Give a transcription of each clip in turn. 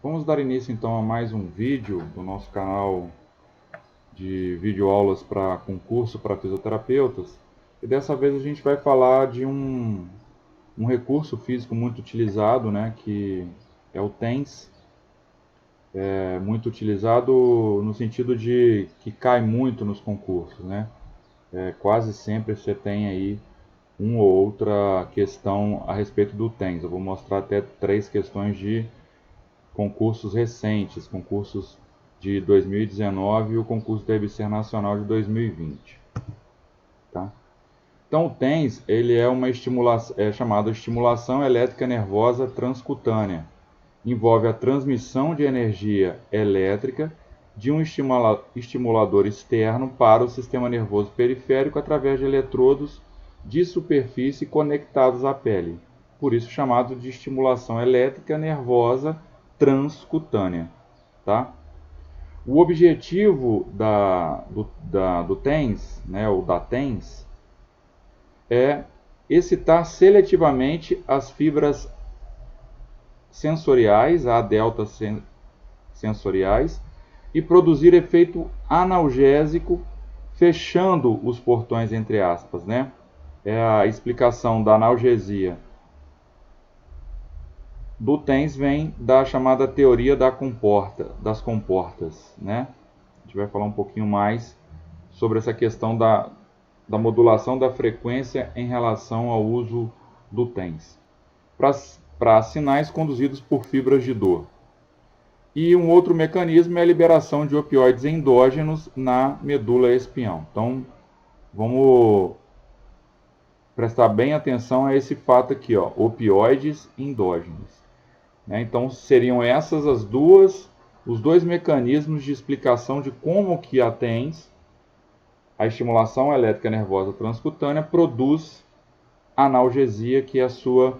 Vamos dar início então a mais um vídeo do nosso canal de videoaulas para concurso para fisioterapeutas. E dessa vez a gente vai falar de um recurso físico muito utilizado, né, que é o TENS. É muito utilizado no sentido de que cai muito nos concursos, né? Quase sempre você tem aí uma ou outra questão a respeito do TENS. Eu vou mostrar até 3 questões de concursos recentes, concursos de 2019 e o concurso deve ser nacional de 2020. Tá? Então o TENS ele é uma estimulação, é chamada estimulação elétrica nervosa transcutânea. Envolve a transmissão de energia elétrica de um estimulador externo para o sistema nervoso periférico através de eletrodos de superfície conectados à pele. Por isso chamado de estimulação elétrica nervosa transcutânea. Tá? O objetivo do TENS, né, ou da TENS, é excitar seletivamente as fibras sensoriais, a delta sensoriais, e produzir efeito analgésico, fechando os portões, entre aspas, né? É a explicação da analgesia do TENS vem da chamada teoria das comportas, né? A gente vai falar um pouquinho mais sobre essa questão da modulação da frequência em relação ao uso do TENS para sinais conduzidos por fibras de dor. E um outro mecanismo é a liberação de opioides endógenos na medula espinhal. Então, vamos prestar bem atenção a esse fato aqui, ó, opioides endógenos. Né? Então, seriam essas os dois mecanismos de explicação de como que a TENS, a estimulação elétrica nervosa transcutânea, produz analgesia, que é a sua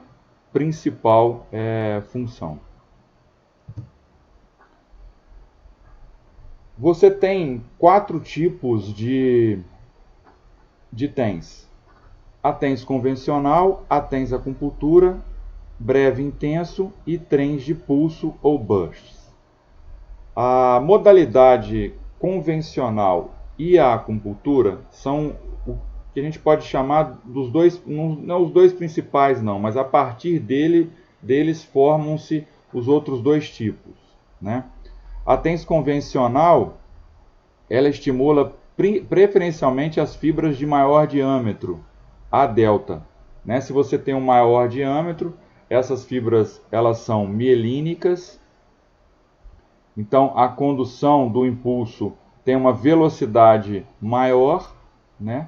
principal função. Você tem 4 tipos de TENS. A TENS convencional, a TENS acupuntura, breve intenso e trens de pulso ou bursts. A modalidade convencional e a acupuntura são o que a gente pode chamar dos dois, não os dois principais não, mas a partir deles formam-se os outros dois tipos. Né? A TENS convencional, ela estimula preferencialmente as fibras de maior diâmetro, a delta. Né? Se você tem um maior diâmetro, essas fibras elas são mielínicas, então a condução do impulso tem uma velocidade maior, né?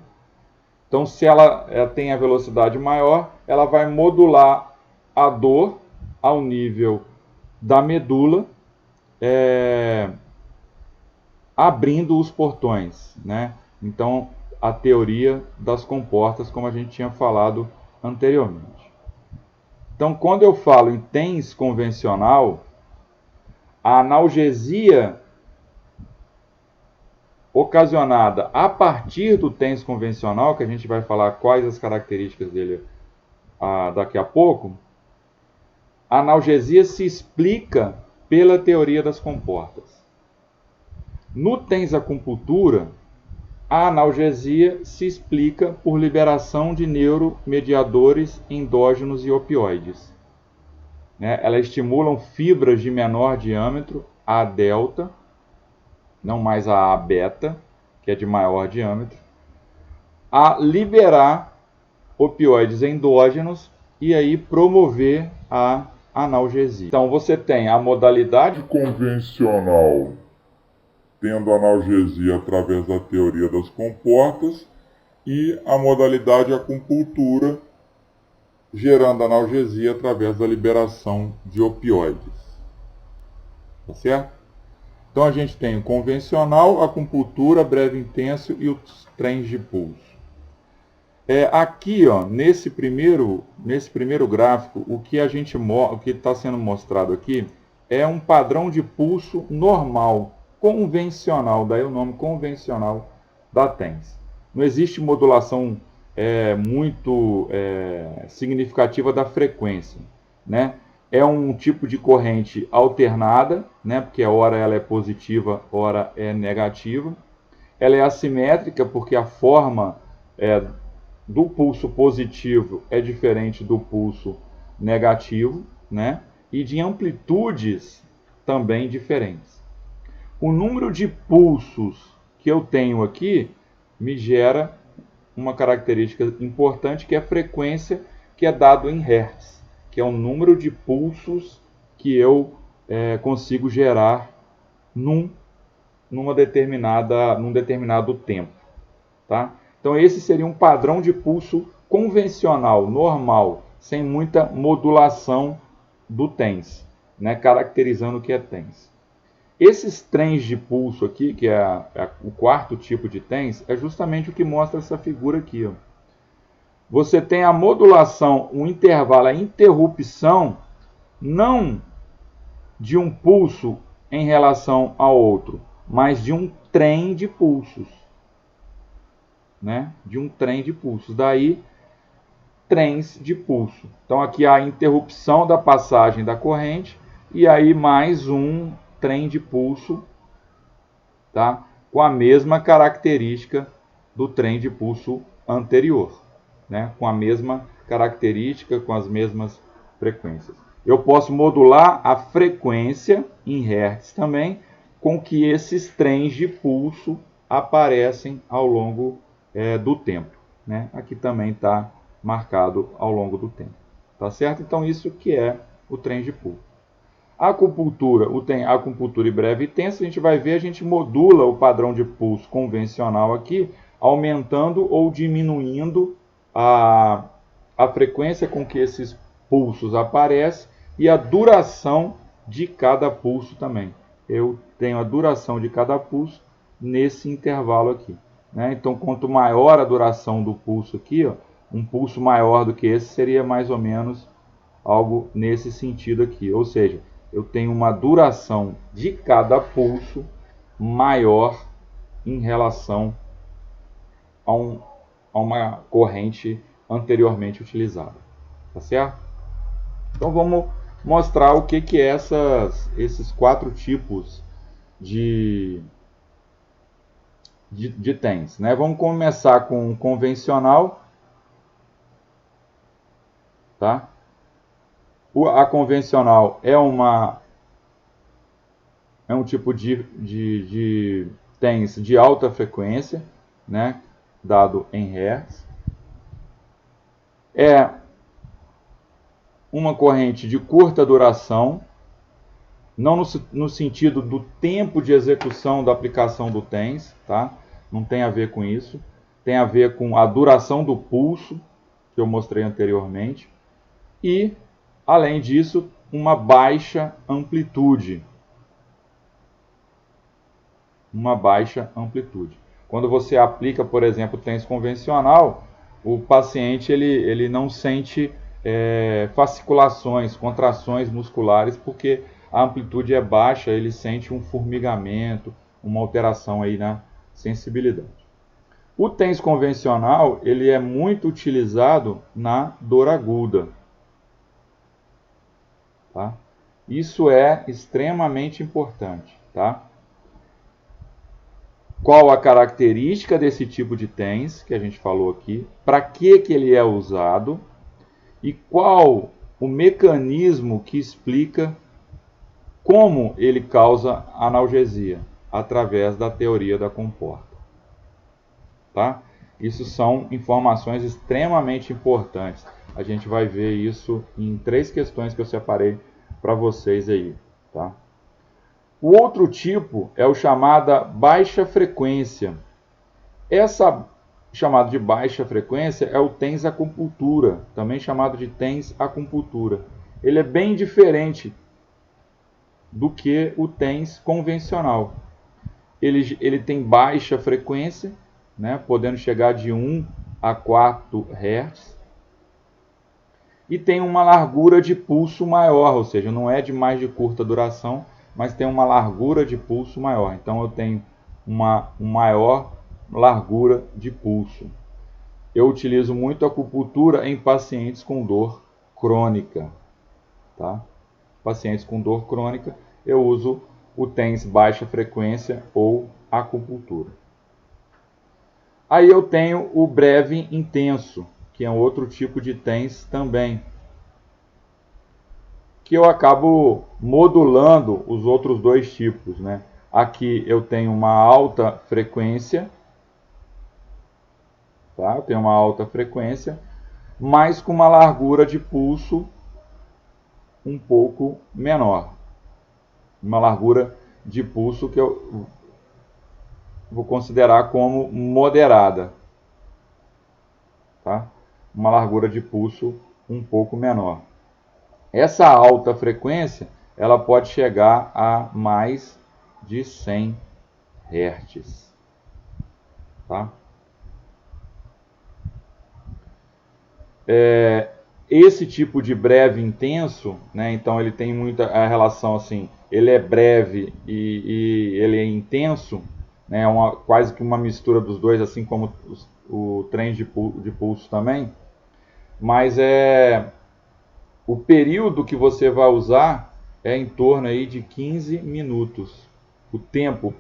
Então se ela tem a velocidade maior, ela vai modular a dor ao nível da medula, abrindo os portões, né? Então, a teoria das comportas, como a gente tinha falado anteriormente. Então, quando eu falo em TENS convencional, a analgesia ocasionada a partir do TENS convencional, que a gente vai falar quais as características dele daqui a pouco, a analgesia se explica pela teoria das comportas. No TENS acupuntura, a analgesia se explica por liberação de neuromediadores endógenos e opioides. Elas estimulam fibras de menor diâmetro, a delta, não mais a beta, que é de maior diâmetro, a liberar opioides endógenos e aí promover a analgesia. Então você tem a modalidade convencional, tendo analgesia através da teoria das comportas, e a modalidade acupuntura, gerando analgesia através da liberação de opioides. Tá certo? Então a gente tem o convencional, acupuntura, breve intenso e os trens de pulso. Aqui, ó, nesse primeiro gráfico, o que está sendo mostrado aqui é um padrão de pulso normal, convencional, daí o nome convencional da TENS. Não existe modulação muito significativa da frequência, né? É um tipo de corrente alternada, né? Porque ora ela é positiva, ora é negativa. Ela é assimétrica porque a forma do pulso positivo é diferente do pulso negativo, né? E de amplitudes também diferentes. O número de pulsos que eu tenho aqui me gera uma característica importante, que é a frequência, que é dado em Hertz, que é o número de pulsos que eu consigo gerar num determinado tempo. Tá? Então esse seria um padrão de pulso convencional, normal, sem muita modulação do TENS, né? Caracterizando o que é TENS. Esses trens de pulso aqui, que é o quarto tipo de TENS, é justamente o que mostra essa figura aqui. Ó. Você tem a modulação, o intervalo, a interrupção, não de um pulso em relação ao outro, mas de um trem de pulsos. Né? De um trem de pulsos. Daí, trens de pulso. Então, aqui há a interrupção da passagem da corrente e aí mais um trem de pulso, tá? Com a mesma característica do trem de pulso anterior. Né? Com a mesma característica, com as mesmas frequências. Eu posso modular a frequência em Hertz também, com que esses trens de pulso aparecem ao longo do tempo. Né? Aqui também está marcado ao longo do tempo. Tá certo? Então, isso que é o trem de pulso. A acupuntura, a acupuntura breve e tensa, a gente vai ver, a gente modula o padrão de pulso convencional aqui, aumentando ou diminuindo a frequência com que esses pulsos aparecem e a duração de cada pulso também. Eu tenho a duração de cada pulso nesse intervalo aqui. Né? Então, quanto maior a duração do pulso aqui, ó, um pulso maior do que esse seria mais ou menos algo nesse sentido aqui. Ou seja, eu tenho uma duração de cada pulso maior em relação a uma corrente anteriormente utilizada. Tá certo? Então vamos mostrar o que é esses quatro tipos de TENS. Né? Vamos começar com o convencional. Tá? A convencional é um tipo de TENS de alta frequência, né? Dado em Hertz. É uma corrente de curta duração, não no sentido do tempo de execução da aplicação do TENS, tá? Não tem a ver com isso. Tem a ver com a duração do pulso, que eu mostrei anteriormente. E, além disso, uma baixa amplitude. Uma baixa amplitude. Quando você aplica, por exemplo, o TENS convencional, o paciente ele não sente fasciculações, contrações musculares, porque a amplitude é baixa, ele sente um formigamento, uma alteração aí na sensibilidade. O TENS convencional ele é muito utilizado na dor aguda. Tá? Isso é extremamente importante. Tá? Qual a característica desse tipo de TENS que a gente falou aqui? Para que ele é usado? E qual o mecanismo que explica como ele causa analgesia? Através da teoria da comporta. Tá? Isso são informações extremamente importantes. A gente vai ver isso em 3 questões que eu separei para vocês aí. Tá? O outro tipo é o chamado baixa frequência. Essa chamada de baixa frequência é o TENS acupuntura, também chamado de TENS acupuntura. Ele é bem diferente do que o TENS convencional. Ele tem baixa frequência, né, podendo chegar de 1 a 4 Hz, e tem uma largura de pulso maior, ou seja, não é de mais de curta duração, mas tem uma largura de pulso maior. Então eu tenho uma maior largura de pulso. Eu utilizo muito a acupuntura em pacientes com dor crônica. Tá? pacientes com dor crônica, eu uso o TENS baixa frequência ou acupuntura. Aí eu tenho o breve intenso, que é um outro tipo de TENS também, que eu acabo modulando os outros dois tipos, né? Aqui eu tenho uma alta frequência, tá? Eu tenho uma alta frequência, mas com uma largura de pulso um pouco menor. Uma largura de pulso que eu vou considerar como moderada, tá? Uma largura de pulso um pouco menor. Essa alta frequência, ela pode chegar a mais de 100 Hz, tá? Esse tipo de breve intenso, né, então ele tem muita a relação assim, ele é breve e ele é intenso, né, quase que uma mistura dos dois, assim como o trem de pulso também, mas o período que você vai usar é em torno aí de 15 minutos. O tempo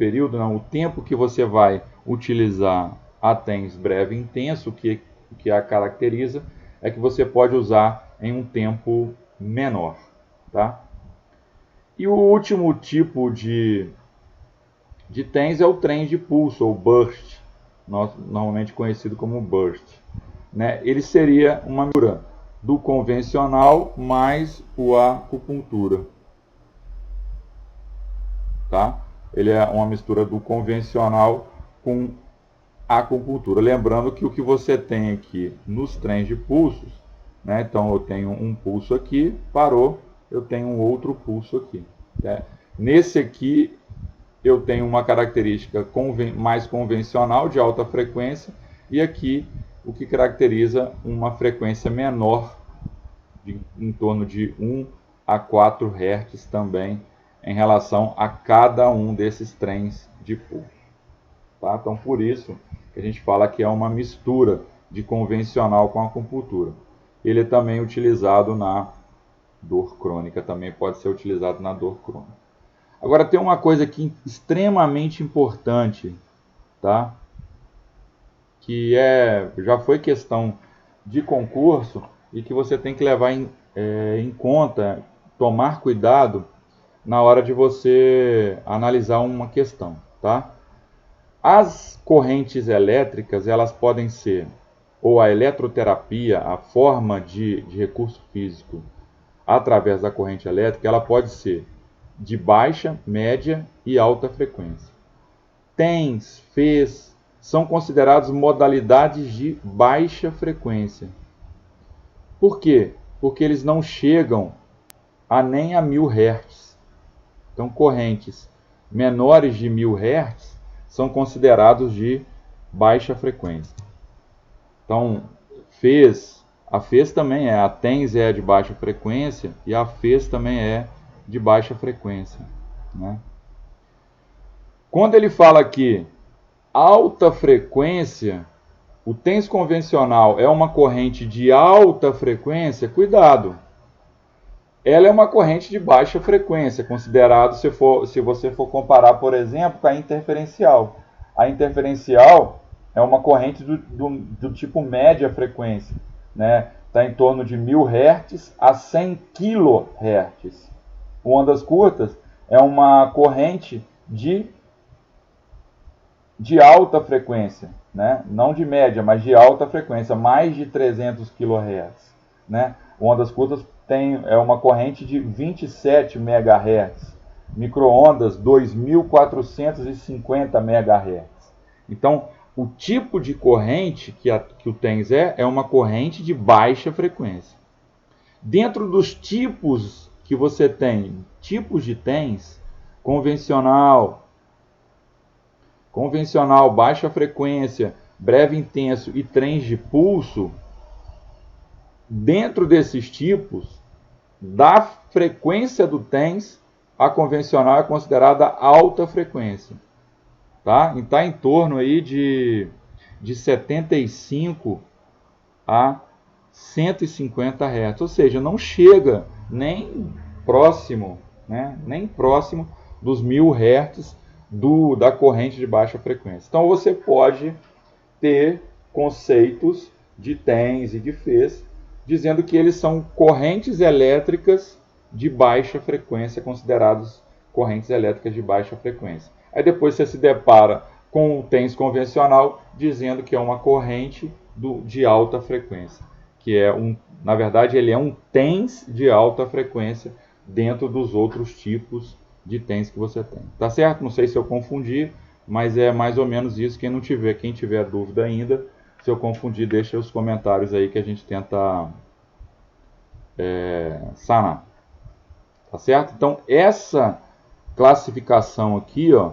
que você vai utilizar a TENS breve intenso, que a caracteriza, é que você pode usar em um tempo menor, tá? E o último tipo de TENS é o trem de pulso, ou burst, normalmente conhecido como burst, né? Ele seria uma mistura do convencional mais o acupuntura, tá? Ele é uma mistura do convencional com acupuntura. Lembrando que o que você tem aqui nos trens de pulsos, né? Então eu tenho um pulso aqui, parou, eu tenho um outro pulso aqui, né? Nesse aqui eu tenho uma característica mais convencional de alta frequência, e aqui o que caracteriza uma frequência menor, em torno de 1 a 4 Hz também, em relação a cada um desses trens de pulso, tá? Então por isso que a gente fala que é uma mistura de convencional com acupuntura. Ele é também utilizado na dor crônica, também pode ser utilizado na dor crônica. Agora tem uma coisa aqui extremamente importante, tá? Que já foi questão de concurso e que você tem que levar em conta, tomar cuidado na hora de você analisar uma questão, tá? As correntes elétricas, elas podem ser, ou a eletroterapia, a forma de recurso físico através da corrente elétrica, ela pode ser de baixa, média e alta frequência. TENS, FES, são considerados modalidades de baixa frequência. Por quê? Porque eles não chegam nem a 1000 Hz. Então, correntes menores de 1000 Hz são considerados de baixa frequência. Então, a FES também a TENS é de baixa frequência e a FES também é de baixa frequência, né? Quando ele fala aqui alta frequência, o TENS convencional é uma corrente de alta frequência, cuidado. Ela é uma corrente de baixa frequência, considerado se você for comparar, por exemplo, com a interferencial. A interferencial é uma corrente do tipo média frequência, né? Está em torno de 1000 Hz a 100 kHz. Ondas curtas é uma corrente de alta frequência, né? Não de média, mas de alta frequência, mais de 300 kHz, né? Ondas curtas é uma corrente de 27 MHz, microondas 2450 MHz. Então, o tipo de corrente que o TENS é uma corrente de baixa frequência. Dentro dos tipos que você tem, tipos de TENS, convencional, baixa frequência, breve intenso e trens de pulso, dentro desses tipos, da frequência do TENS, a convencional é considerada alta frequência, tá? E está em torno aí de 75 a 150 Hz, ou seja, não chega nem próximo, né, nem próximo dos 1000 Hz da corrente de baixa frequência. Então você pode ter conceitos de TENS e de FES dizendo que eles são correntes elétricas de baixa frequência, considerados correntes elétricas de baixa frequência. Aí depois você se depara com o TENS convencional dizendo que é uma corrente de alta frequência, que é na verdade ele é um TENS de alta frequência dentro dos outros tipos de TENS que você tem. Tá certo? Não sei se eu confundi, mas é mais ou menos isso. Quem tiver dúvida ainda, se eu confundir, deixa os comentários aí que a gente tenta sanar. Tá certo? Então, essa classificação aqui, ó,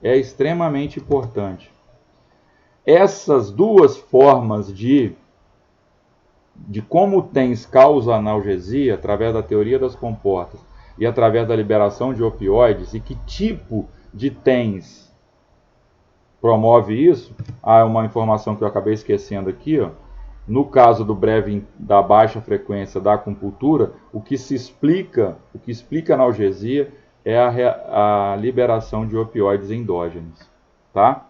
é extremamente importante. Essas duas formas de como o TENS causa analgesia, através da teoria das comportas e através da liberação de opioides, e que tipo de TENS promove isso. Uma informação que eu acabei esquecendo aqui, ó. No caso da baixa frequência da acupuntura, o que explica a analgesia é a liberação de opioides endógenos, tá?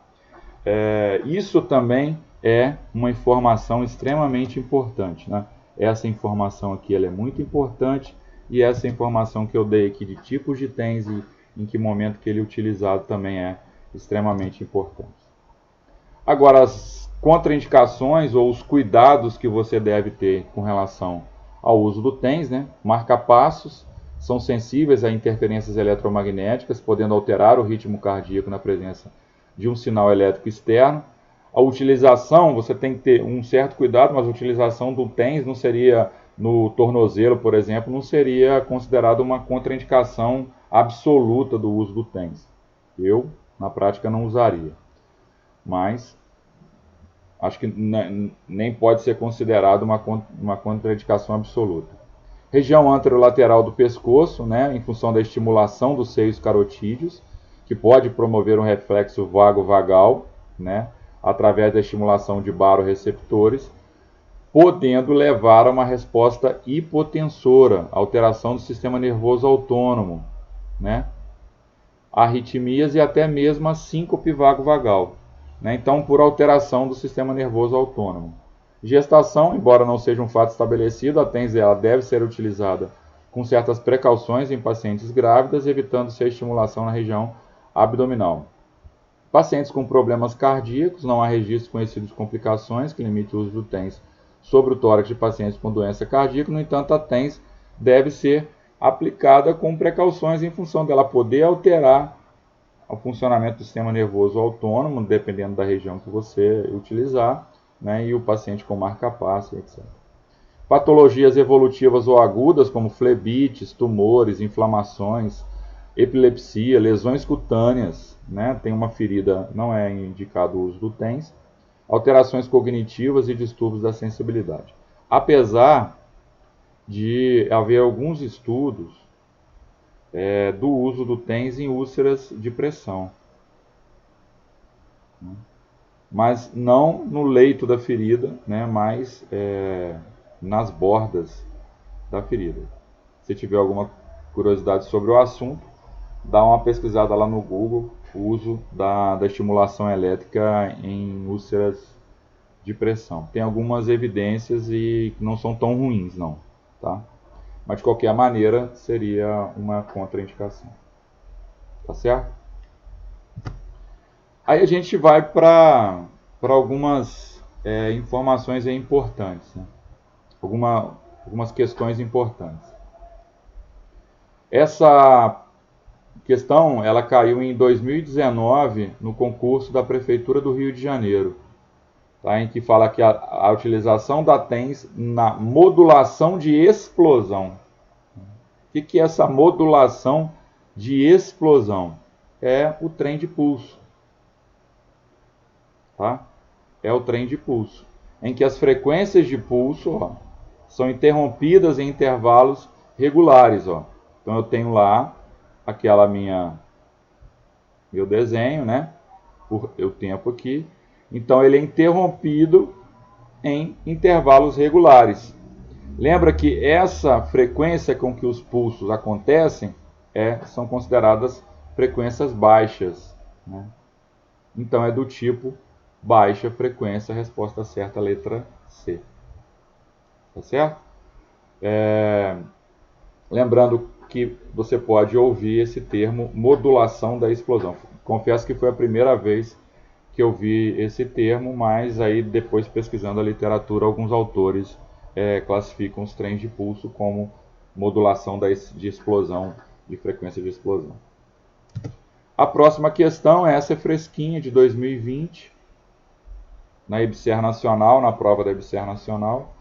Isso também é uma informação extremamente importante, né? Essa informação aqui ela é muito importante, e essa informação que eu dei aqui de tipos de TENS e em que momento que ele é utilizado também é extremamente importante. Agora, as contraindicações ou os cuidados que você deve ter com relação ao uso do TENS, né? Marca-passos são sensíveis a interferências eletromagnéticas, podendo alterar o ritmo cardíaco na presença de um sinal elétrico externo. A utilização, você tem que ter um certo cuidado, mas a utilização do TENS não seria, no tornozelo, por exemplo, não seria considerado uma contraindicação absoluta do uso do TENS. Eu, na prática, não usaria. Mas acho que nem pode ser considerado uma contraindicação absoluta. Região anterolateral do pescoço, né, em função da estimulação dos seios carotídeos, que pode promover um reflexo vago-vagal, né, através da estimulação de baroreceptores, podendo levar a uma resposta hipotensora, alteração do sistema nervoso autônomo, né, arritmias e até mesmo a síncope vago-vagal. Então, por alteração do sistema nervoso autônomo. Gestação, embora não seja um fato estabelecido, a TENS deve ser utilizada com certas precauções em pacientes grávidas, evitando-se a estimulação na região abdominal. Pacientes com problemas cardíacos, não há registro conhecido de complicações que limite o uso do TENS sobre o tórax de pacientes com doença cardíaca. No entanto, a TENS deve ser aplicada com precauções em função dela poder alterar o funcionamento do sistema nervoso autônomo, dependendo da região que você utilizar, né, e o paciente com marca-passo, etc. Patologias evolutivas ou agudas, como flebites, tumores, inflamações, epilepsia, lesões cutâneas, né, tem uma ferida, não é indicado o uso do TENS, alterações cognitivas e distúrbios da sensibilidade. Apesar de haver alguns estudos do uso do TENS em úlceras de pressão, mas não no leito da ferida, né, mas nas bordas da ferida. Se tiver alguma curiosidade sobre o assunto, dá uma pesquisada lá no Google, o uso da estimulação elétrica em úlceras de pressão. Tem algumas evidências e não são tão ruins, não, tá? Mas de qualquer maneira seria uma contraindicação. Tá certo? Aí a gente vai para algumas informações importantes, né? Algumas questões importantes. Essa questão ela caiu em 2019 no concurso da Prefeitura do Rio de Janeiro, tá? Em que fala que a utilização da TENS na modulação de explosão. O que é essa modulação de explosão? É o trem de pulso. Tá? É o trem de pulso, em que as frequências de pulso são interrompidas em intervalos regulares. Então eu tenho lá aquela meu desenho, né? O tempo aqui. Então ele é interrompido em intervalos regulares. Lembra que essa frequência com que os pulsos acontecem são consideradas frequências baixas, né? Então é do tipo baixa frequência, resposta certa, letra C. Tá certo? Lembrando que você pode ouvir esse termo modulação da explosão. Confesso que foi a primeira vez que eu vi esse termo, mas aí depois pesquisando a literatura, alguns autores classificam os trens de pulso como modulação de explosão, de frequência de explosão. A próxima questão, essa é fresquinha, de 2020, na EBSER Nacional, na prova da EBSER Nacional.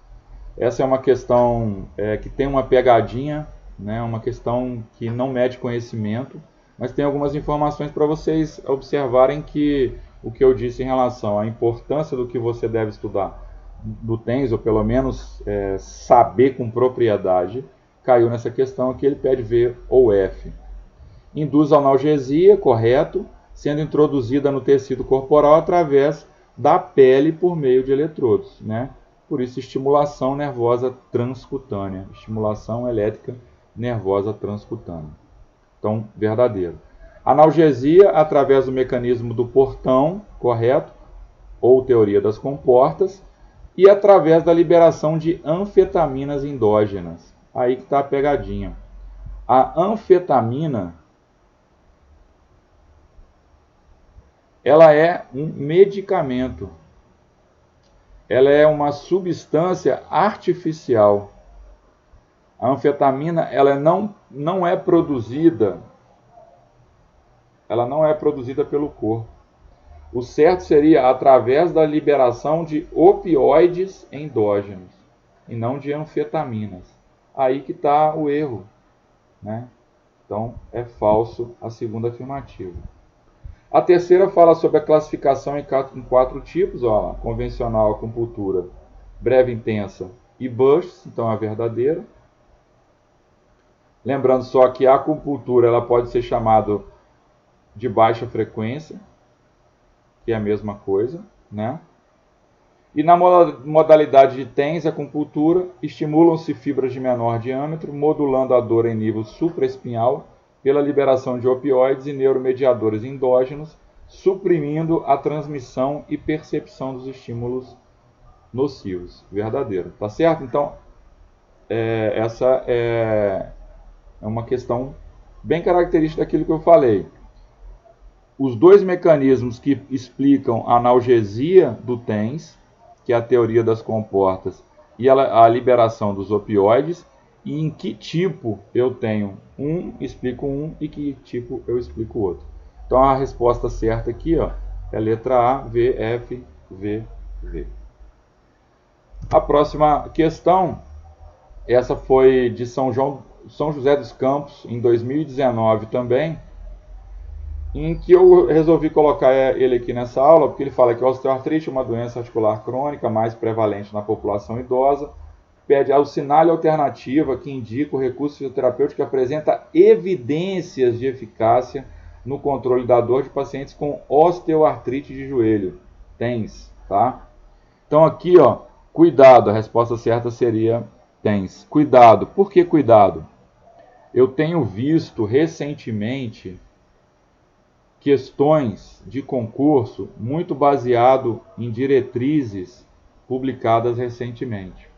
Essa é uma questão que tem uma pegadinha, né? Uma questão que não mede conhecimento, mas tem algumas informações para vocês observarem que o que eu disse em relação à importância do que você deve estudar do TENS, ou pelo menos saber com propriedade, caiu nessa questão aqui. Ele pede V ou F. Induz analgesia, correto, sendo introduzida no tecido corporal através da pele por meio de eletrodos, né? Por isso, estimulação nervosa transcutânea, estimulação elétrica nervosa transcutânea. Então, verdadeiro. Analgesia através do mecanismo do portão, correto, ou teoria das comportas, e através da liberação de anfetaminas endógenas. Aí que está a pegadinha. A anfetamina, ela é um medicamento. Ela é uma substância artificial. A anfetamina, ela não é produzida, pelo corpo. O certo seria através da liberação de opioides endógenos e não de anfetaminas. Aí que está o erro, né? Então é falso a segunda afirmativa. A terceira fala sobre a classificação em 4 tipos, ó, convencional, acupuntura, breve intensa e bursts, então é a verdadeira. Lembrando só que a acupuntura ela pode ser chamada de baixa frequência, que é a mesma coisa, né? E na modalidade de TENS, acupuntura, estimulam-se fibras de menor diâmetro, modulando a dor em nível supraespinhal pela liberação de opioides e neuromediadores endógenos, suprimindo a transmissão e percepção dos estímulos nocivos. Verdadeiro, tá certo? Então, essa é uma questão bem característica daquilo que eu falei. Os dois mecanismos que explicam a analgesia do TENS, que é a teoria das comportas, e a liberação dos opioides, e em que tipo eu tenho explico um, e que tipo eu explico o outro. Então a resposta certa aqui, ó, é a letra A, V, F, V, V. A próxima questão, essa foi de São José dos Campos, em 2019 também, em que eu resolvi colocar ele aqui nessa aula, porque ele fala que a osteoartrite é uma doença articular crônica mais prevalente na população idosa, pede ao sinal alternativa que indica o recurso fisioterapêutico que apresenta evidências de eficácia no controle da dor de pacientes com osteoartrite de joelho, TENS, tá? Então aqui, ó, cuidado, a resposta certa seria TENS. Cuidado, por que cuidado? Eu tenho visto recentemente questões de concurso muito baseado em diretrizes publicadas recentemente,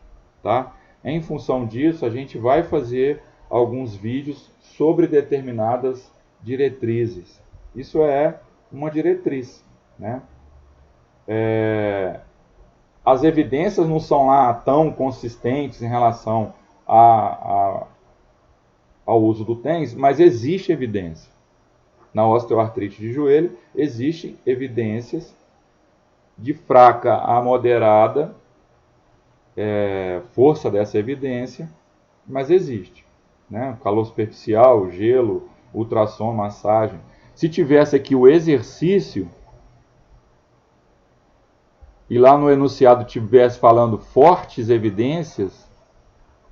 tá? Em função disso, a gente vai fazer alguns vídeos sobre determinadas diretrizes. Isso é uma diretriz, né? As evidências não são lá tão consistentes em relação ao uso do TENS, mas existe evidência. Na osteoartrite de joelho, existem evidências de fraca a moderada força dessa evidência, mas existe, né? Calor superficial, gelo, ultrassom, massagem. Se tivesse aqui o exercício, e lá no enunciado tivesse falando fortes evidências,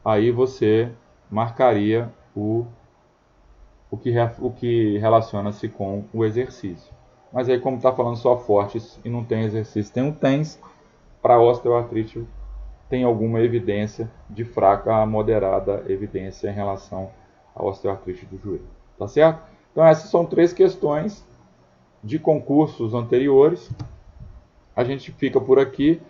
aí você marcaria o que relaciona-se com o exercício. Mas aí, como está falando só fortes e não tem exercício, tem um TENS, para osteoartrite tem alguma evidência de fraca a moderada evidência em relação à osteoartrite do joelho. Tá certo? Então essas são 3 questões de concursos anteriores. A gente fica por aqui.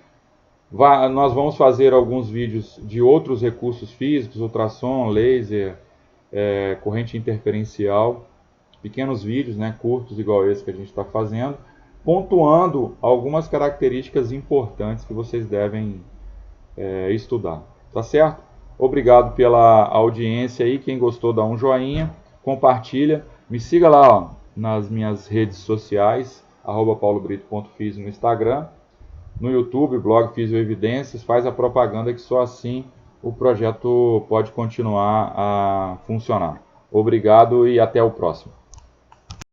Nós vamos fazer alguns vídeos de outros recursos físicos, ultrassom, laser, corrente interferencial, pequenos vídeos, né, curtos igual esse que a gente está fazendo, pontuando algumas características importantes que vocês devem estudar. Tá certo? Obrigado pela audiência aí. Quem gostou, dá um joinha, compartilha. Me siga lá, ó, nas minhas redes sociais, @paulobrito.physio no Instagram, no YouTube, blog Fisioevidências. Faz a propaganda que só assim o projeto pode continuar a funcionar. Obrigado e até o próximo.